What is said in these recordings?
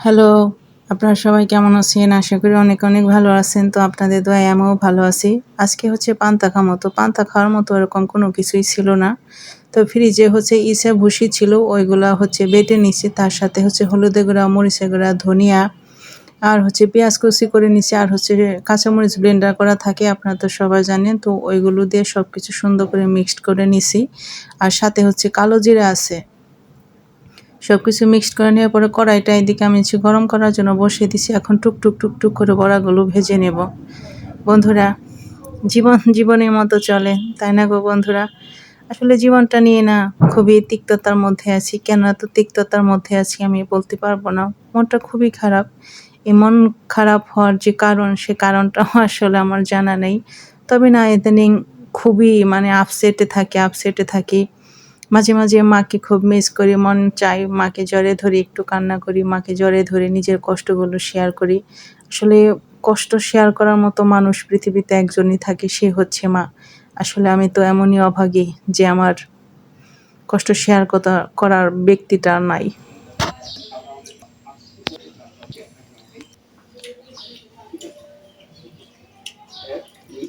Hello, আপনারা সবাই কেমন আছেন? আশা করি অনেক, অনেক ভালো আছেন। তো আপনাদের দয়ায় আমিও ভালো আছি। আজকে হচ্ছে পান্তা খাবো। তো পান্তা খাওয়ার মতো ওরকম কোনো কিছুই ছিল না। তো ফ্রিজে হচ্ছে ভুসি ছিল, ওইগুলা হচ্ছে বেটে নিছি। তার সাথে হচ্ছে হলুদের গুঁড়া, মরিচের গুঁড়া, ধনিয়া আর হচ্ছে পেঁয়াজ কুচি করে নিছি। আর হচ্ছে কাঁচামরিচ ব্লেন্ডার করা থাকে, আপনারা তো সবাই জানেন। তো ওইগুলো দিয়ে সবকিছু সুন্দর করে মিক্সড করে নিছি। আর সাথে হচ্ছে কালো জিরা আছে। সবকিছু মিক্সড করে নেওয়ার পরে কড়াইটা এদিকে আমি গরম করার জন্য বসিয়ে দিছি। এখন টুকটুক টুকটুক করে বড়াগুলো ভেজে নেব। বন্ধুরা, জীবনের মতো চলে, তাই না গো বন্ধুরা? আসলে জীবনটা নিয়ে না খুবই তিক্ততার মধ্যে আছি। কেন এত তিক্ততার মধ্যে আছি আমি বলতে পারবো না। মনটা খুবই খারাপ। এই মন খারাপ হওয়ার যে কারণ, সে কারণটাও আসলে আমার জানা নেই। তবে না, ইদানিং খুবই আপসেটে থাকি। মাঝে, মাঝে মাকে খুব মিস করি। মন চায় মাকে জড়িয়ে ধরি, একটু কান্না করি। মাকে জড়িয়ে ধরে নিজের কষ্টগুলো শেয়ার করি। আসলে কষ্ট শেয়ার করার মতো মানুষ পৃথিবীতে একজনই থাকে, সে হচ্ছে মা। আসলে আমি তো এমনই অভাগী যে আমার কষ্ট শেয়ার করার ব্যক্তিটা নাই।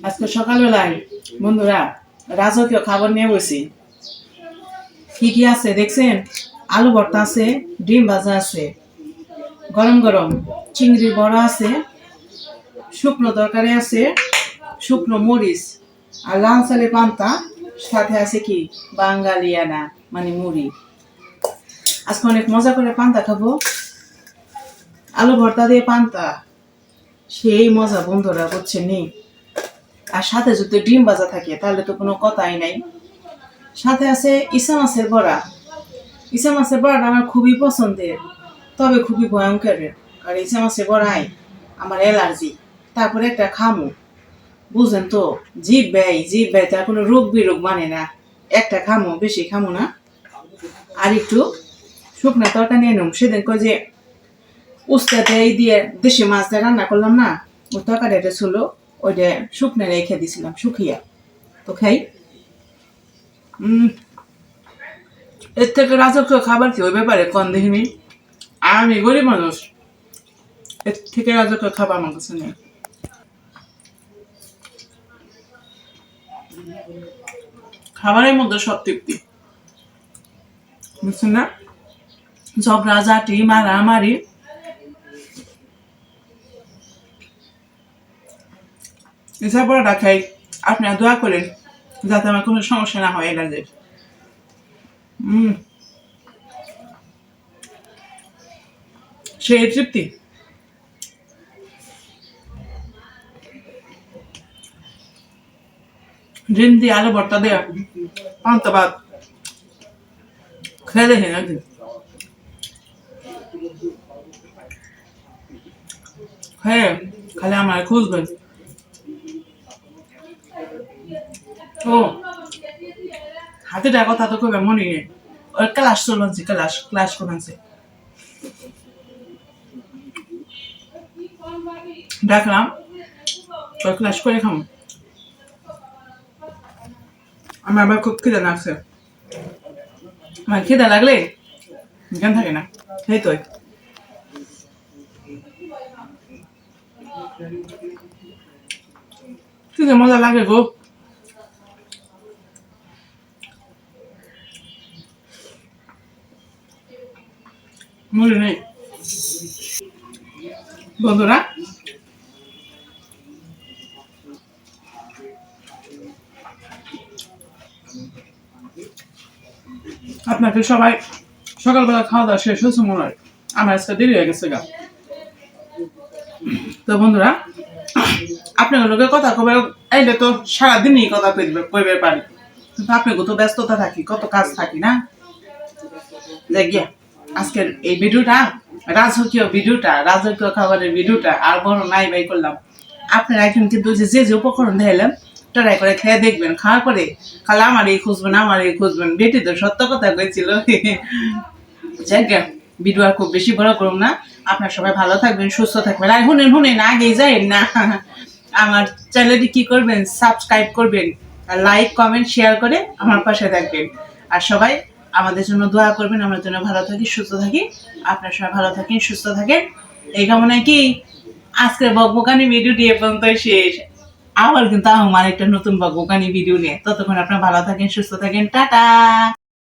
আজকে সকালবেলায় বন্ধুরা রাজকীয় খাবার নিয়ে বসি। কি কি আছে দেখছেন? আলু ভর্তা আছে, ডিম ভাজা আছে, গরম গরম চিংড়ির বড়া আছে, শুকনো তরকারি আছে, শুকনো মরিচ আর লাল চালের পান্তা, সাথে আছে কি বাঙালিয়ানা মানে মুড়ি। আজকে অনেক মজা করে পান্তা খাবো। আলু ভর্তা দিয়ে পান্তা সেই মজা বন্ধুরা, বুঝছেন নি? আর সাথে যদি ডিম ভাজা থাকে তাহলে তো কোনো কথাই নাই। সাথে আছে ইসা মাছের বড়া। ইসা মাছের বড়াটা আমার খুবই পছন্দের, তবে খুবই ভয়ঙ্করের। আর ইসা মাছের বড়াই আমার অ্যালার্জি। তারপরে একটা খামু, বুঝলেন তো, জিভ ব্যয় তার কোনো রোগ বিরোগ মানে না। একটা খামু, বেশি খামু না। আর একটু শুকনো তরকা নিয়ে নেব। সেদিন কয় যে উস্তাতে এই দিয়ে দেশি মাছ দিয়ে রান্না করলাম না, ওই তরকারিটা ছিল, ওইটা শুকনো রেখে দিছিলাম শুকিয়ে। তো খাই। এর থেকে রাজকীয় খাবার কি ওই ব্যাপারে কন দেখিনি। আমি গরিব মানুষ, এর থেকে রাজকীয় খাবার আমার কাছে নেই। খাবারের মধ্যে সব তৃপ্তি, বুঝছেন না? ঝগড়া ঝাঁটি মারামারি এসব বড় রাখাই। আপনারা দোয়া করেন যাতে আমার কোনো সমস্যা না হয় এলার্জির। সেই তৃপ্তি। ডিম দিয়ে আলু ভর্তা দেওয়া পান্তা ভাত খেয়ে দেখেন একদিন। হ্যাঁ, খালি আমার খুঁজবেন। ও হাতিটার কথা তো কবে মনে নেই। ওর ক্লাস চলছে, ক্লাস করেছে দেখলাম, ওর ক্লাস করে খাম। আমার আবার খুব খিদে লাগছে। আমার খিদে লাগলে জ্ঞান থাকে না, এই তো কি যে মজা লাগে গো। মনে নেই বন্ধুরা। আপনাকে সবাই সকালবেলা খাওয়া দাওয়া শেষ হয়েছে মনে হয়। আমার আজকে দেরি হয়ে গেছে গা। তো বন্ধুরা, আপনার লোকের কথা কবে এইলে তো সারাদিনই কথা কইবে পারি, কিন্তু আপনাকে তো ব্যস্ততা থাকি, কত কাজ থাকি না। যে গিয়া আজকের এই ভিডিওটা, রাজকীয় খাবারের ভিডিওটা আর বড় নাই বাই করলাম। আপনারা এখন কিন্তু যে যে উপকরণ দিলাম ট্রাই করে খেয়ে দেখবেন। খাওয়ার পরে খালি আমার এই খুঁজবেন। বেটি তো সত্য কথা কইছিল। যাই গে, ভিডিও আর খুব বেশি বড় করুন না। আপনার সবাই ভালো থাকবেন, সুস্থ থাকবেন। আর শুনেন আগেই যাইন না। আমার চ্যানেলটি কি করবেন, সাবস্ক্রাইব করবেন, লাইক কমেন্ট শেয়ার করে আমার পাশে থাকবেন। আর সবাই আমাদের জন্য দোয়া করবেন, আমরা যেন ভালো থাকি, সুস্থ থাকি। আপনার সবাই ভালো থাকেন, সুস্থ থাকেন, এই কামনায় কি আজকের বকবকানি ভিডিওটি এ পর্যন্তই শেষ। আবার কিন্তু আমার একটা নতুন বকবকানি ভিডিও নিয়ে, ততক্ষণ আপনারা ভালো থাকেন, সুস্থ থাকেন, টাটা।